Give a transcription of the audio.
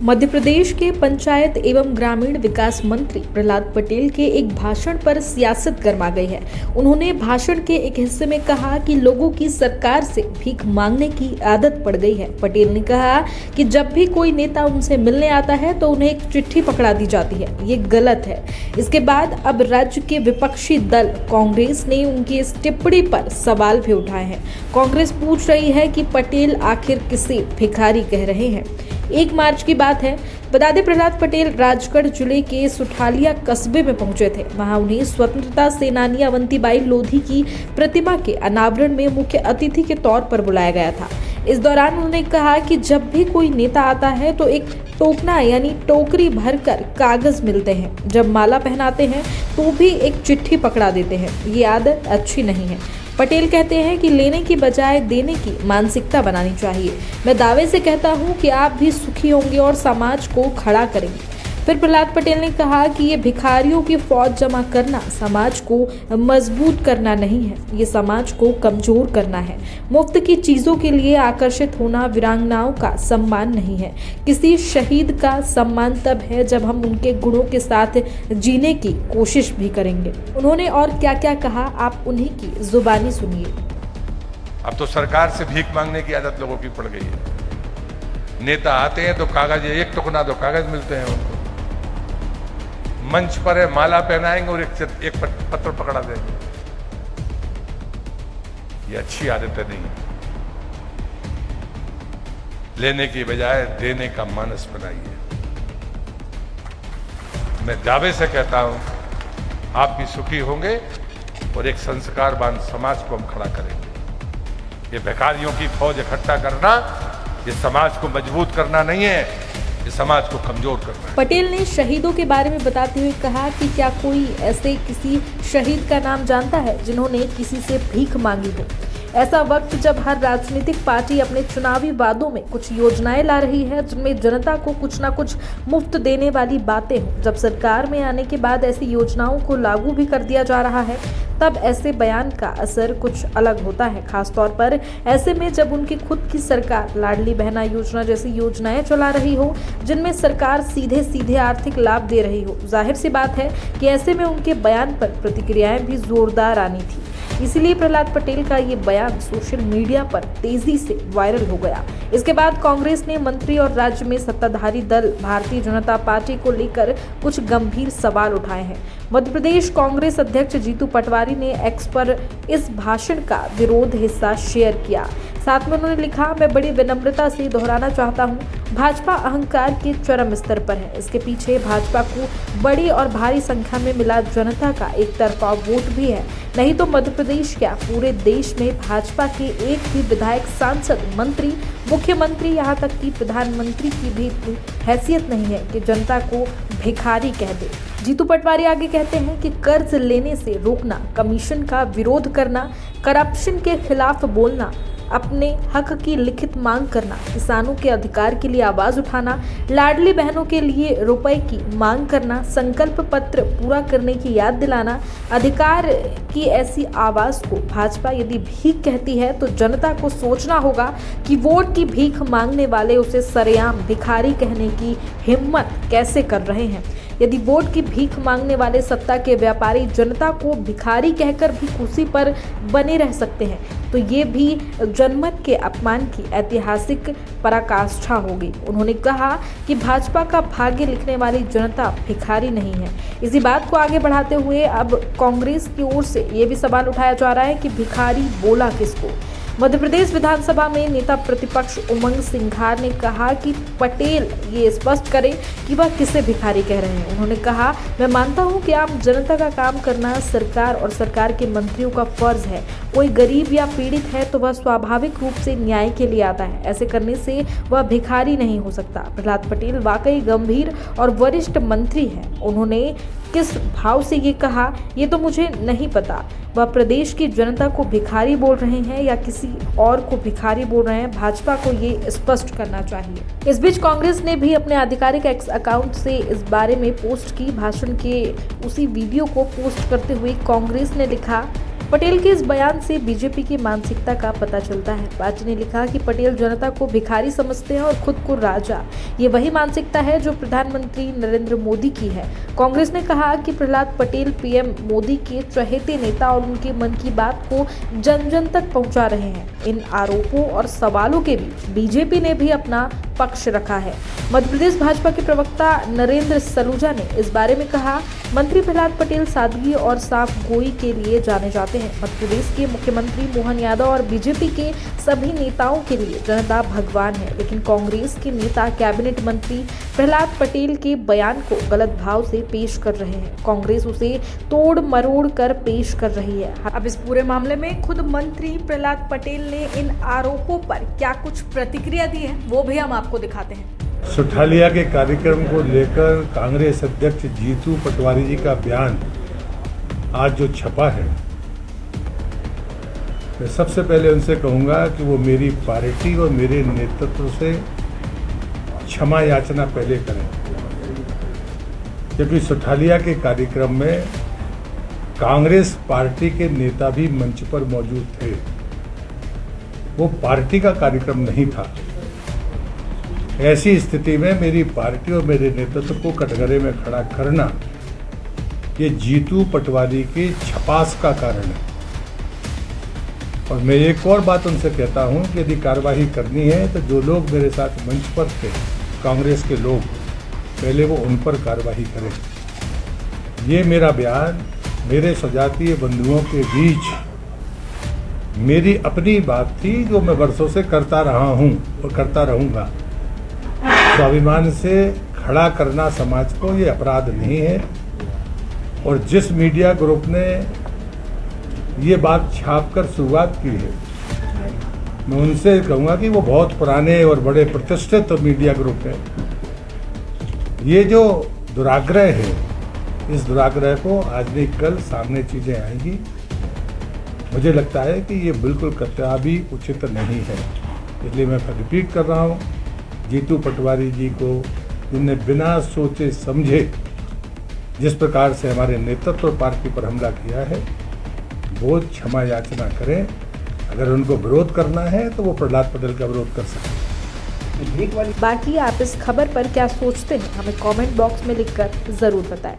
मध्य प्रदेश के पंचायत एवं ग्रामीण विकास मंत्री प्रहलाद पटेल के एक भाषण पर सियासत गर्मा गई है। उन्होंने भाषण के एक हिस्से में कहा कि लोगों की सरकार से भीख मांगने की आदत पड़ गई है। पटेल ने कहा कि जब भी कोई नेता उनसे मिलने आता है तो उन्हें एक चिट्ठी पकड़ा दी जाती है, ये गलत है। इसके बाद अब राज्य के विपक्षी दल कांग्रेस ने उनकी इस टिप्पणी पर सवाल भी उठाए हैं। कांग्रेस पूछ रही है कि पटेल आखिर किसे भिखारी कह रहे हैं। 1 मार्च की बात है। बता दें, प्रहलाद पटेल राजगढ़ जिले के सुठालिया कस्बे में पहुंचे थे। वहां उन्हें स्वतंत्रता सेनानी अवंतीबाई लोधी की प्रतिमा के अनावरण में मुख्य अतिथि के तौर पर बुलाया गया था। इस दौरान उन्होंने कहा कि जब भी कोई नेता आता है तो एक टोकना यानी टोकरी भरकर कागज मिलते हैं। जब माला पहनाते हैं तो भी एक चिट्ठी पकड़ा देते हैं। ये आदत अच्छी नहीं है। पटेल कहते हैं कि लेने की बजाय देने की मानसिकता बनानी चाहिए। मैं दावे से कहता हूं कि आप भी सुखी होंगे और समाज को खड़ा करेंगे। फिर प्रहलाद पटेल ने कहा कि ये भिखारियों की फौज जमा करना समाज को मजबूत करना नहीं है, ये समाज को कमजोर करना है। मुफ्त की चीजों के लिए आकर्षित होना वीरांगनाओं का सम्मान नहीं है। किसी शहीद का सम्मान तब है जब हम उनके गुणों के साथ जीने की कोशिश भी करेंगे। उन्होंने और क्या क्या कहा, आप उन्हीं की जुबानी सुनिए। अब तो सरकार से भीख मांगने की आदत लोगों की पड़ गई है। नेता आते हैं तो कागज, एक टुकड़ा दो कागज मिलते हैं उनको। मंच पर है, माला पहनाएंगे और एक पत्र पकड़ा देंगे। ये अच्छी आदतें नहीं है। लेने की बजाय देने का मानस बनाइए। मैं दावे से कहता हूं, आप भी सुखी होंगे और एक संस्कारवान समाज को हम खड़ा करेंगे। ये भिखारियों की फौज इकट्ठा करना, ये समाज को मजबूत करना नहीं है, ये समाज को कमजोर करना है। पटेल ने शहीदों के बारे में बताते हुए कहा कि क्या कोई ऐसे किसी शहीद का नाम जानता है जिन्होंने किसी से भीख मांगी हो। ऐसा वक्त जब हर राजनीतिक पार्टी अपने चुनावी वादों में कुछ योजनाएं ला रही है जिनमें जनता को कुछ ना कुछ मुफ्त देने वाली बातें हों। जब सरकार में आने के बाद ऐसी योजनाओं को लागू भी कर दिया जा रहा है, तब ऐसे बयान का असर कुछ अलग होता है। खासतौर पर ऐसे में जब उनकी खुद की सरकार लाडली बहना योजना जैसी योजनाएं चला रही हो जिनमें सरकार सीधे सीधे आर्थिक लाभ दे रही हो। जाहिर सी बात है कि ऐसे में उनके बयान पर प्रतिक्रियाएं भी जोरदार आनी थी। इसीलिए प्रहलाद पटेल का ये बयान सोशल मीडिया पर तेजी से वायरल हो गया। इसके बाद कांग्रेस ने मंत्री और राज्य में सत्ताधारी दल भारतीय जनता पार्टी को लेकर कुछ गंभीर सवाल उठाए हैं। मध्य प्रदेश कांग्रेस अध्यक्ष जीतू पटवारी ने एक्स पर इस भाषण का विरोध हिस्सा शेयर किया। साथ में उन्होंने लिखा, मैं बड़ी विनम्रता से दोहराना चाहता हूं, भाजपा अहंकार के चरम स्तर पर है। इसके पीछे भाजपा को बड़ी और भारी संख्या में मिला जनता का एक तरफा वोट भी है। नहीं तो मध्य प्रदेश क्या पूरे देश में भाजपा के एक भी विधायक, सांसद, मंत्री, मुख्यमंत्री, यहाँ तक कि प्रधानमंत्री की भी हैसियत नहीं है कि जनता को भिखारी कह दे। जीतू पटवारी आगे कहते हैं कि कर्ज लेने से रोकना, कमीशन का विरोध करना, करप्शन के खिलाफ बोलना, अपने हक की लिखित मांग करना, किसानों के अधिकार के लिए आवाज उठाना, लाडली बहनों के लिए रुपए की मांग करना, संकल्प पत्र पूरा करने की याद दिलाना, अधिकार की ऐसी आवाज को भाजपा यदि भीख कहती है तो जनता को सोचना होगा कि वोट की भीख मांगने वाले उसे सरेआम भिखारी कहने की हिम्मत कैसे कर रहे हैं। यदि वोट की भीख मांगने वाले सत्ता के व्यापारी जनता को भिखारी कहकर भी कुर्सी पर बने रह सकते हैं तो ये भी जनमत के अपमान की ऐतिहासिक पराकाष्ठा होगी। उन्होंने कहा कि भाजपा का भाग्य लिखने वाली जनता भिखारी नहीं है। इसी बात को आगे बढ़ाते हुए अब कांग्रेस की ओर से ये भी सवाल उठाया जा रहा है कि भिखारी बोला किसको। मध्य प्रदेश विधानसभा में नेता प्रतिपक्ष उमंग सिंघार ने कहा कि पटेल ये स्पष्ट करें कि वह किसे भिखारी कह रहे हैं। उन्होंने कहा, मैं मानता हूं कि आम जनता का काम करना सरकार और सरकार के मंत्रियों का फर्ज है। कोई गरीब या पीड़ित है तो वह स्वाभाविक रूप से न्याय के लिए आता है। ऐसे करने से वह भिखारी नहीं हो सकता। प्रहलाद पटेल वाकई गंभीर और वरिष्ठ मंत्री हैं। उन्होंने किस भाव से ये कहा ये तो मुझे नहीं पता। वह प्रदेश की जनता को भिखारी बोल रहे हैं या किसी और को भिखारी बोल रहे हैं, भाजपा को ये स्पष्ट करना चाहिए। इस बीच कांग्रेस ने भी अपने आधिकारिक एक्स अकाउंट से इस बारे में पोस्ट की। भाषण के उसी वीडियो को पोस्ट करते हुए कांग्रेस ने लिखा, पटेल के इस बयान से बीजेपी की मानसिकता का पता चलता है। पार्टी ने लिखा कि पटेल जनता को भिखारी समझते हैं और खुद को राजा। ये वही मानसिकता है जो प्रधानमंत्री नरेंद्र मोदी की है। कांग्रेस ने कहा कि प्रहलाद पटेल पीएम मोदी के चहेते नेता और उनके मन की बात को जन जन तक पहुंचा रहे हैं। इन आरोपों और सवालों के बीच बीजेपी ने भी अपना पक्ष रखा है। मध्य प्रदेश भाजपा के प्रवक्ता नरेंद्र सलूजा ने इस बारे में कहा, मंत्री प्रहलाद पटेल सादगी और साफ गोई के लिए जाने जाते हैं। मध्य प्रदेश के मुख्यमंत्री मोहन यादव और बीजेपी के सभी नेताओं के लिए जनता भगवान है, लेकिन कांग्रेस के नेता कैबिनेट मंत्री प्रहलाद पटेल के बयान को गलत भाव से पेश कर रहे हैं। कांग्रेस उसे तोड़ मरोड़ कर पेश कर रही है। अब इस पूरे मामले में खुद मंत्री प्रहलाद पटेल ने इन आरोपों पर क्या कुछ प्रतिक्रिया दी है, वो भी हम आपको दिखाते हैं। सुठालिया के कार्यक्रम को लेकर कांग्रेस अध्यक्ष जीतू पटवारी जी का बयान आज जो छपा है, मैं सबसे पहले उनसे कहूंगा कि वो मेरी पार्टी और मेरे नेतृत्व से क्षमा याचना पहले करें, क्योंकि सुठालिया के कार्यक्रम में कांग्रेस पार्टी के नेता भी मंच पर मौजूद थे। वो पार्टी का कार्यक्रम नहीं था। ऐसी स्थिति में मेरी पार्टी और मेरे नेतृत्व को कटघरे में खड़ा करना ये जीतू पटवारी की छपास का कारण है। और मैं एक और बात उनसे कहता हूं कि यदि कार्रवाई करनी है तो जो लोग मेरे साथ मंच पर थे, कांग्रेस के लोग, पहले वो उन पर कार्रवाई करें। ये मेरा बयान मेरे सजातीय बंधुओं के बीच मेरी अपनी बात थी, जो मैं वर्षों से करता रहा हूं और करता रहूंगा। स्वाभिमान से खड़ा करना समाज को ये अपराध नहीं है। और जिस मीडिया ग्रुप ने ये बात छापकर शुरुआत की है, मैं उनसे कहूँगा कि वो बहुत पुराने और बड़े प्रतिष्ठित मीडिया ग्रुप है। ये जो दुराग्रह है, इस दुराग्रह को आज नहीं कल सामने चीज़ें आएंगी। मुझे लगता है कि ये बिल्कुल कतई भी उचित नहीं है। इसलिए मैं रिपीट कर रहा हूँ, जीतू पटवारी जी को, जिनने बिना सोचे समझे जिस प्रकार से हमारे नेतृत्व और पार्टी पर हमला किया है, वो क्षमा याचना करें। अगर उनको विरोध करना है तो वो प्रहलाद पटेल का विरोध कर सकते हैं। बाकी आप इस खबर पर क्या सोचते हैं, हमें कमेंट बॉक्स में लिखकर जरूर बताएं।